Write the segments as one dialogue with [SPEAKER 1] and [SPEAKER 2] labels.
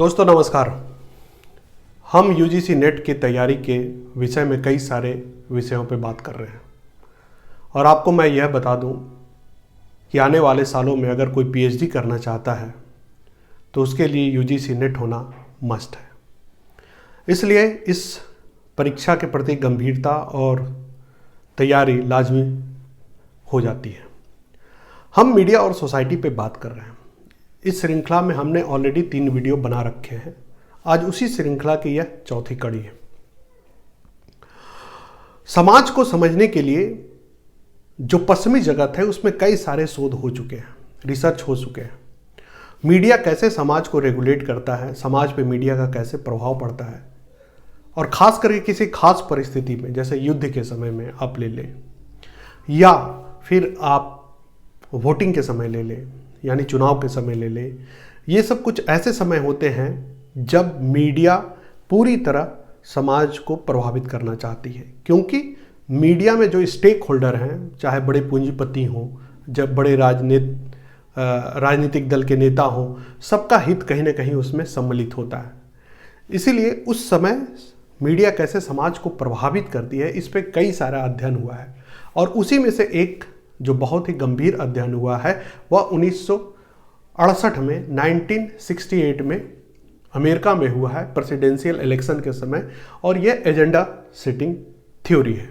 [SPEAKER 1] दोस्तों नमस्कार। हम यूजीसी नेट की तैयारी के विषय में कई सारे विषयों पर बात कर रहे हैं और आपको मैं यह बता दूं कि आने वाले सालों में अगर कोई पीएचडी करना चाहता है तो उसके लिए यूजीसी नेट होना मस्ट है। इसलिए इस परीक्षा के प्रति गंभीरता और तैयारी लाजमी हो जाती है। हम मीडिया और सोसाइटी पे बात कर रहे हैं। इस श्रृंखला में हमने ऑलरेडी 3 वीडियो बना रखे हैं। आज उसी श्रृंखला की यह चौथी कड़ी है। समाज को समझने के लिए जो पश्चिमी जगत है उसमें कई सारे शोध हो चुके हैं, रिसर्च हो चुके हैं। मीडिया कैसे समाज को रेगुलेट करता है, समाज पे मीडिया का कैसे प्रभाव पड़ता है, और खास करके किसी खास परिस्थिति में जैसे युद्ध के समय में आप ले लें या फिर आप वोटिंग के समय ले लें, यानी चुनाव के समय ले लें। ये सब कुछ ऐसे समय होते हैं जब मीडिया पूरी तरह समाज को प्रभावित करना चाहती है, क्योंकि मीडिया में जो स्टेक होल्डर हैं, चाहे बड़े पूंजीपति हों, जब बड़े राजनीतिक दल के नेता हों, सबका हित कहीं ना कहीं उसमें सम्मिलित होता है। इसीलिए उस समय मीडिया कैसे समाज को प्रभावित करती है, इस पर कई सारा अध्ययन हुआ है। और उसी में से एक जो बहुत ही गंभीर अध्ययन हुआ है वह 1968 में 1968 में अमेरिका में हुआ है, प्रेसिडेंशियल इलेक्शन के समय, और यह एजेंडा सेटिंग थ्योरी है।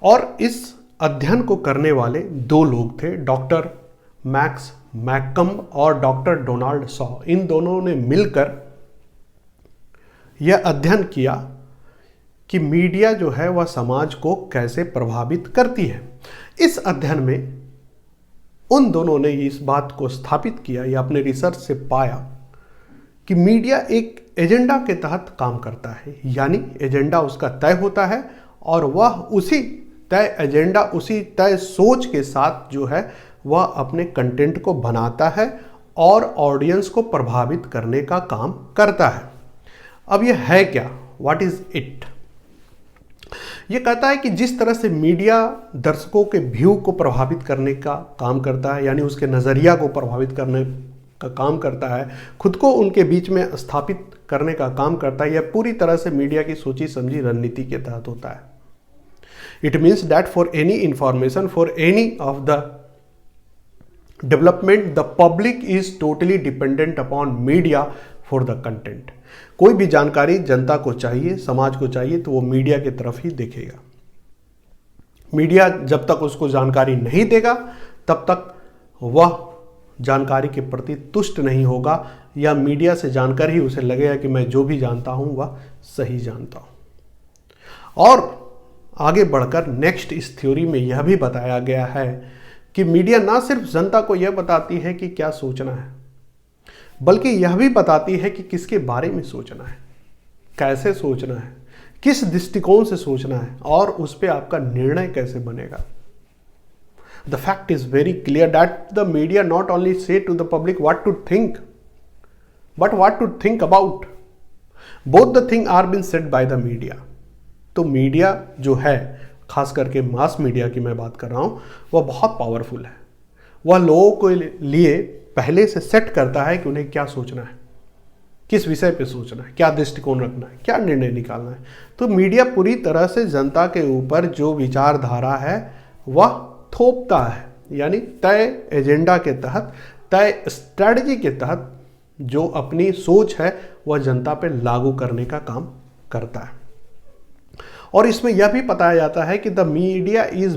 [SPEAKER 1] और इस अध्ययन को करने वाले 2 लोग थे, डॉक्टर मैक्स मैककम और डॉक्टर डोनाल्ड शॉ। इन दोनों ने मिलकर यह अध्ययन किया कि मीडिया जो है वह समाज को कैसे प्रभावित करती है। इस अध्ययन में उन दोनों ने इस बात को स्थापित किया या अपने रिसर्च से पाया कि मीडिया एक एजेंडा के तहत काम करता है, यानी एजेंडा उसका तय होता है और वह उसी तय एजेंडा, उसी तय सोच के साथ जो है वह अपने कंटेंट को बनाता है और ऑडियंस को प्रभावित करने का काम करता है। अब यह है क्या, व्हाट इज इट? यह कहता है कि जिस तरह से मीडिया दर्शकों के व्यू को प्रभावित करने का काम करता है, यानी उसके नज़रिया को प्रभावित करने का काम करता है, खुद को उनके बीच में स्थापित करने का काम करता है, यह पूरी तरह से मीडिया की सोची समझी रणनीति के तहत होता है। It means that for any information, for any of the development, the public is totally dependent upon media for the content. कोई भी जानकारी जनता को चाहिए, समाज को चाहिए, तो वो मीडिया की तरफ ही देखेगा। मीडिया जब तक उसको जानकारी नहीं देगा तब तक वह जानकारी के प्रति तुष्ट नहीं होगा, या मीडिया से जानकर ही उसे लगेगा कि मैं जो भी जानता हूं वह सही जानता हूं। और आगे बढ़कर नेक्स्ट इस थ्योरी में यह भी बताया गया है कि मीडिया ना सिर्फ जनता को यह बताती है कि क्या सोचना है, बल्कि यह भी बताती है कि किसके बारे में सोचना है, कैसे सोचना है, किस दृष्टिकोण से सोचना है, और उस पर आपका निर्णय कैसे बनेगा। The fact is very clear that the media not only say to the public what to think, but what to think about. Both the thing are been said by the media. तो media जो है, खास करके mass media की मैं बात कर रहा हूं, वह बहुत पावरफुल है। वह लोगों के लिए पहले से सेट करता है कि उन्हें क्या सोचना है, किस विषय पे सोचना है, क्या दृष्टिकोण रखना है, क्या निर्णय निकालना है। तो मीडिया पूरी तरह से जनता के ऊपर जो विचारधारा है वह थोपता है, यानी तय एजेंडा के तहत, तय स्ट्रैटेजी के तहत जो अपनी सोच है वह जनता पे लागू करने का काम करता है। और इसमें यह भी बताया जाता है कि the media is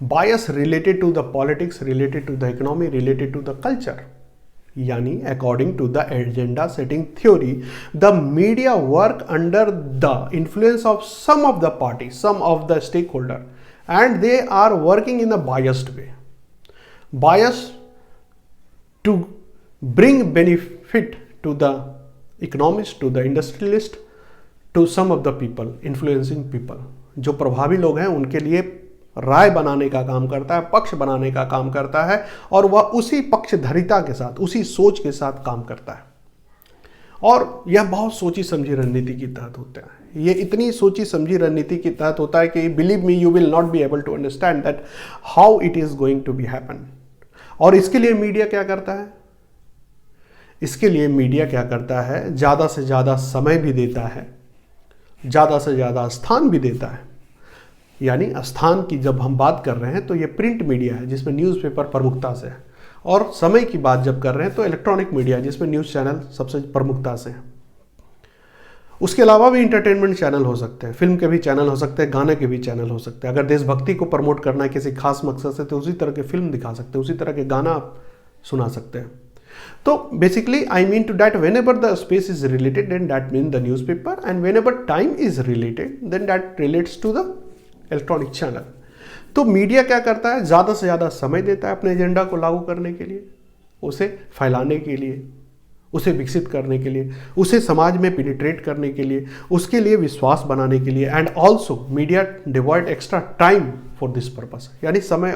[SPEAKER 1] bias related to the politics, related to the economy, related to the culture, यानी according to the agenda setting theory the media work under the influence of some of the party, some of the stakeholder, and they are working in a biased way, bias to bring benefit to the economist, to the industrialist, to some of the people, influencing people. जो प्रभावी लोग हैं उनके लिए राय बनाने का काम करता है, पक्ष बनाने का काम करता है, और वह उसी पक्षधरिता के साथ, उसी सोच के साथ काम करता है। और यह बहुत सोची समझी रणनीति के तहत होता है। ये इतनी सोची समझी रणनीति के तहत होता है कि believe me, you will not be able to understand that how it is going to be happen. और इसके लिए मीडिया क्या करता है? इसके लिए मीडिया क्या करता है, ज़्यादा से ज़्यादा समय भी देता है, ज़्यादा से ज़्यादा स्थान भी देता है। यानी स्थान की जब हम बात कर रहे हैं तो ये प्रिंट मीडिया है जिसमें न्यूज़पेपर प्रमुखता से है, और समय की बात जब कर रहे हैं तो इलेक्ट्रॉनिक मीडिया है जिसमें न्यूज़ चैनल सबसे प्रमुखता से है। उसके अलावा भी इंटरटेनमेंट चैनल हो सकते हैं, फिल्म के भी चैनल हो सकते हैं, गाने के भी चैनल हो सकते हैं। अगर देशभक्ति को प्रमोट करना है किसी खास मकसद से तो उसी तरह के फिल्म दिखा सकते हैं, उसी तरह के गाना आप सुना सकते हैं। तो basically I mean to that whenever the space is related then that mean the newspaper, and whenever time is related then that relates to the electronic channel. तो मीडिया क्या करता है, ज़्यादा से ज़्यादा समय देता है अपने एजेंडा को लागू करने के लिए, उसे फैलाने के लिए, उसे विकसित करने के लिए, उसे समाज में पेनिट्रेट करने के लिए, उसके लिए विश्वास बनाने के लिए, and also media devoid extra time for this purpose, यानी समय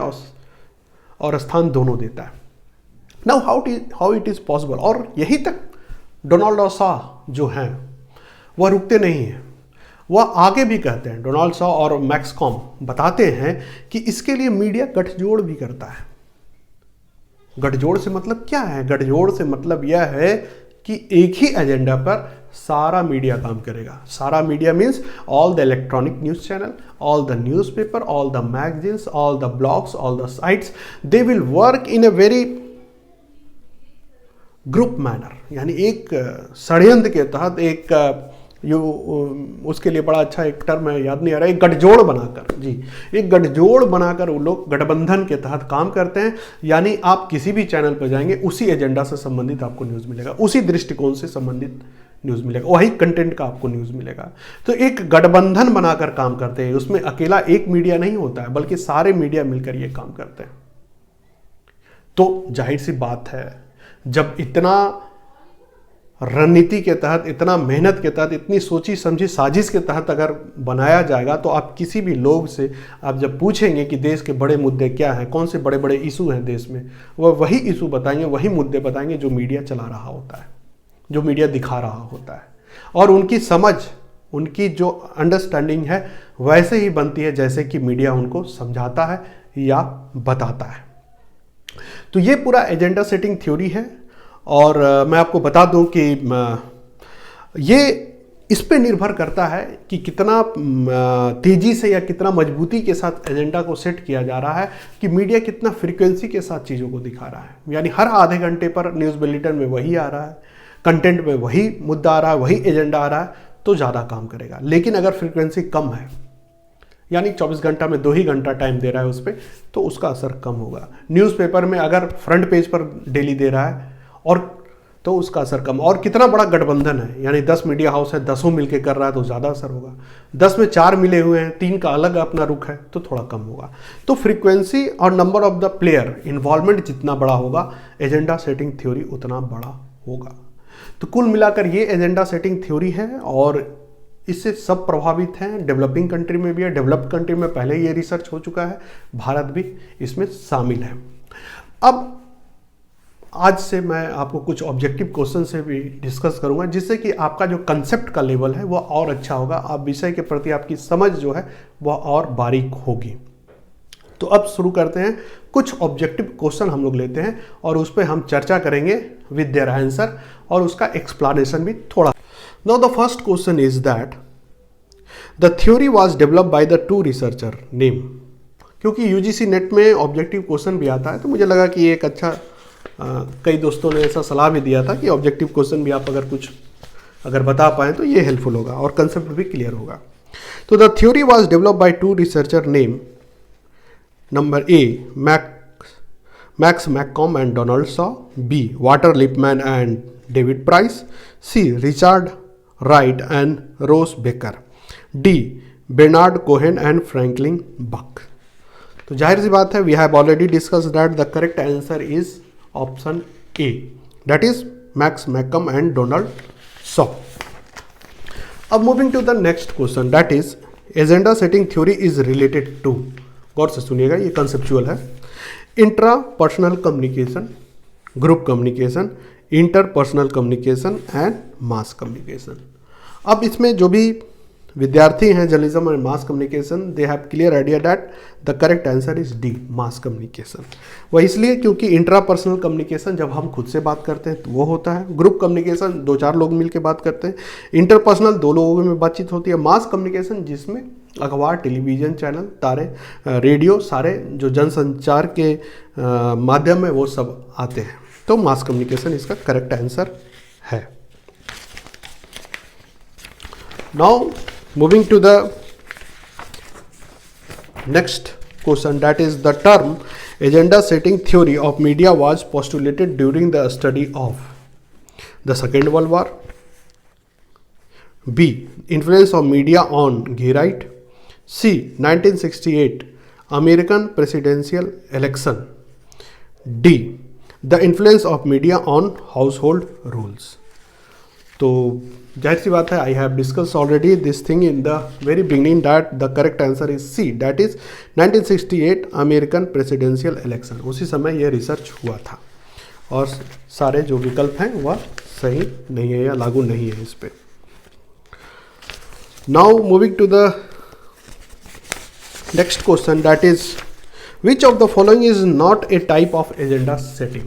[SPEAKER 1] और स्थान दोनों देता है। Now how it is possible, और यही तक डोनाल्ड शॉ जो हैं वह रुकते नहीं हैं, वह आगे भी कहते हैं। डोनाल्ड शॉ और मैक्सकॉम बताते हैं कि इसके लिए मीडिया गठजोड़ भी करता है। गठजोड़ से मतलब क्या है, गठजोड़ से मतलब यह है कि एक ही एजेंडा पर सारा मीडिया काम करेगा। सारा media means all the electronic news channel, all the newspaper, all the magazines, all the blogs, all the sites, they will work in a very group manner, यानी एक षड्यंत्र के तहत, एक उसके लिए बड़ा अच्छा एक टर्म है, याद नहीं आ रहा, एक गठजोड़ बनाकर, जी एक गठजोड़ बनाकर वो लोग गठबंधन के तहत काम करते हैं। यानी आप किसी भी चैनल पर जाएंगे उसी एजेंडा से संबंधित आपको न्यूज़ मिलेगा, उसी दृष्टिकोण से संबंधित न्यूज़ मिलेगा, वही कंटेंट का आपको न्यूज़ मिलेगा। तो एक गठबंधन बनाकर काम करते हैं, उसमें अकेला एक मीडिया नहीं होता है बल्कि सारे मीडिया मिलकर ये काम करते हैं। तो जाहिर सी बात है, जब इतना रणनीति के तहत, इतना मेहनत के तहत, इतनी सोची समझी साजिश के तहत अगर बनाया जाएगा, तो आप किसी भी लोग से आप जब पूछेंगे कि देश के बड़े मुद्दे क्या हैं, कौन से बड़े बड़े इशू हैं देश में, वह वही इशू बताएंगे, वही मुद्दे बताएंगे जो मीडिया चला रहा होता है, जो मीडिया दिखा रहा होता है। और उनकी समझ, उनकी जो अंडरस्टैंडिंग है वैसे ही बनती है जैसे कि मीडिया उनको समझाता है या बताता है। तो ये पूरा एजेंडा सेटिंग थ्योरी है, और मैं आपको बता दूं कि ये इस पे निर्भर करता है कि कितना तेज़ी से या कितना मजबूती के साथ एजेंडा को सेट किया जा रहा है, कि मीडिया कितना फ्रीक्वेंसी के साथ चीज़ों को दिखा रहा है। यानी हर आधे घंटे पर न्यूज़ बुलेटिन में वही आ रहा है, कंटेंट में वही मुद्दा आ रहा है, वही एजेंडा आ रहा है, तो ज़्यादा काम करेगा। लेकिन अगर फ्रीक्वेंसी कम है, यानी 24 घंटा में 2 ही घंटा टाइम दे रहा है उस पर, तो उसका असर कम होगा। न्यूज़पेपर में अगर फ्रंट पेज पर डेली दे रहा है और तो उसका असर कम। और कितना बड़ा गठबंधन है, यानी 10 मीडिया हाउस है, 10 मिलके कर रहा है तो ज़्यादा असर होगा। 10 में 4 मिले हुए हैं, 3 का अलग अपना रुख है, तो थोड़ा कम होगा। तो फ्रीक्वेंसी और number of the player involvement जितना बड़ा होगा, एजेंडा सेटिंग थ्योरी उतना बड़ा होगा। तो कुल मिलाकर ये एजेंडा सेटिंग थ्योरी है, और इससे सब प्रभावित हैं। डेवलपिंग कंट्री में भी है, डेवलप्ड कंट्री में पहले ये रिसर्च हो चुका है, भारत भी इसमें शामिल है। अब आज से मैं आपको कुछ ऑब्जेक्टिव क्वेश्चन से भी डिस्कस करूंगा, जिससे कि आपका जो कंसेप्ट का लेवल है वो और अच्छा होगा, आप विषय के प्रति आपकी समझ जो है वह और बारीक होगी। तो अब शुरू करते हैं। कुछ ऑब्जेक्टिव क्वेश्चन हम लोग लेते हैं और उस पर हम चर्चा करेंगे विद देयर आंसर, और उसका एक्सप्लेनेशन भी थोड़ा। Now the first question is that the theory was developed by the 2 researcher name. क्योंकि यूजीसी नेट में ऑब्जेक्टिव क्वेश्चन भी आता है, तो मुझे लगा कि एक अच्छा कई दोस्तों ने ऐसा सलाह भी दिया था कि ऑब्जेक्टिव क्वेश्चन भी आप अगर कुछ बता पाएँ तो ये हेल्पफुल होगा और कंसेप्ट भी क्लियर होगा। तो the theory was developed by 2 researcher name, number A Max McCombs and Donald Shaw, B Walter Lippmann and David Price, C Richard Wright and Ross Becker, D Bernard Cohen and Franklin Buck. तो जाहिर सी बात है, we have already discussed that the correct answer is option A, that is Max McCombs and Donald Shaw. अब moving to the next question, that is agenda setting theory is related to, गौर से सुनिएगा, ये conceptual है, intra personal communication, group communication, inter personal communication and mass communication. अब इसमें जो भी विद्यार्थी हैं जर्नलिज्म और mass communication, they have clear idea that the correct answer is D, mass communication. वह इसलिए क्योंकि इंट्रापर्सनल कम्युनिकेशन जब हम खुद से बात करते हैं तो वो होता है, ग्रुप कम्युनिकेशन 2-4 लोग मिलकर बात करते हैं, इंटरपर्सनल 2 लोगों में बातचीत होती है, मास कम्युनिकेशन जिसमें अखबार, टेलीविजन चैनल, तारे, रेडियो, सारे जो जनसंचार के माध्यम है वो सब आते हैं। तो मास कम्युनिकेशन इसका करेक्ट आंसर है। Now moving to the next question, that is the term agenda setting theory of media was postulated during the study of the Second World War, B. influence of media on gay right, C. 1968 American presidential election, D. the influence of media on household rules। तो जाहिर सी बात है, I have discuss already this thing in the very beginning that the correct answer is C, that is 1968 American presidential election. उसी समय यह research हुआ था और सारे जो विकल्प हैं वह सही नहीं है या लागू नहीं है इस पे। Now moving to the next question, that is which of the following is not a type of agenda setting,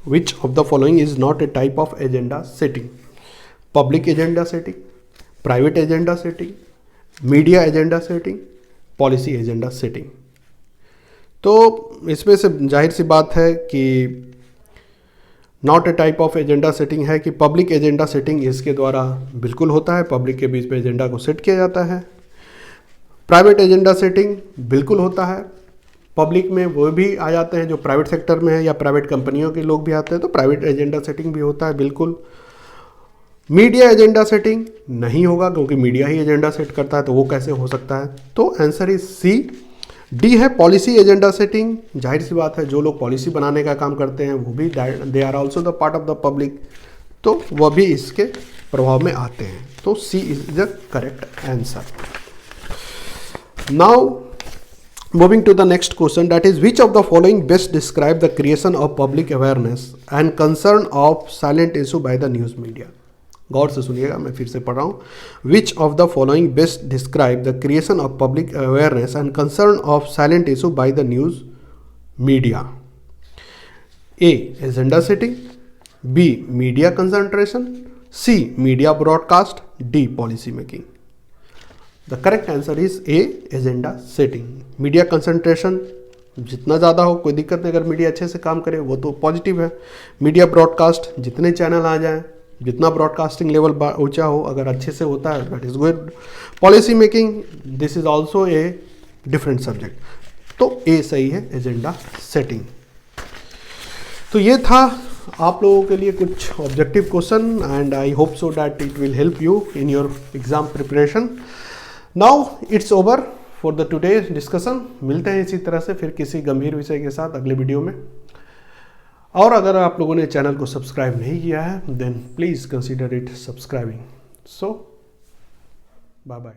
[SPEAKER 1] which of the following is not a type of agenda setting, public agenda setting, private agenda setting, media agenda setting, policy agenda setting. तो इसमें से जाहिर सी बात है कि not a type of agenda setting है कि पब्लिक एजेंडा सेटिंग इसके द्वारा बिल्कुल होता है, पब्लिक के बीच में एजेंडा को सेट किया जाता है। प्राइवेट एजेंडा सेटिंग बिल्कुल होता है, पब्लिक में वो भी आ जाते हैं जो प्राइवेट सेक्टर में है या प्राइवेट कंपनियों के लोग भी आते हैं, तो प्राइवेट एजेंडा सेटिंग भी होता है बिल्कुल। मीडिया एजेंडा सेटिंग नहीं होगा क्योंकि मीडिया ही एजेंडा सेट करता है, तो वो कैसे हो सकता है, तो आंसर इज सी। डी है पॉलिसी एजेंडा सेटिंग, जाहिर सी बात है जो लोग पॉलिसी बनाने का काम करते हैं वो भी they are also the part of the public, तो वह भी इसके प्रभाव में आते हैं, तो C is the correct answer. Now moving to the next question, that is which of the following best describe the creation of public awareness and concern of silent issue by the news media। गौर से सुनिएगा, मैं फिर से पढ़ रहा हूँ। Which of the following best describe the creation of public awareness and concern of silent issue by the news media, A agenda setting, B media concentration, C media broadcast, D policy making. The correct answer is A agenda setting. Media concentration जितना ज़्यादा हो कोई दिक्कत नहीं, अगर media अच्छे से काम करे वो तो पॉजिटिव है। मीडिया ब्रॉडकास्ट जितने चैनल आ जाएं, जितना ब्रॉडकास्टिंग लेवल ऊंचा हो, अगर अच्छे से होता है that is good. Policy making this is also a different subject, तो ए सही है एजेंडा सेटिंग। तो ये था आप लोगों के लिए कुछ objective question and I hope so that it will help you in your exam preparation. Now it's over for the today discussion. मिलते हैं इसी तरह से फिर किसी गंभीर विषय के साथ अगले वीडियो में। और अगर आप लोगों ने चैनल को सब्सक्राइब नहीं किया है then please consider it subscribing. So bye bye.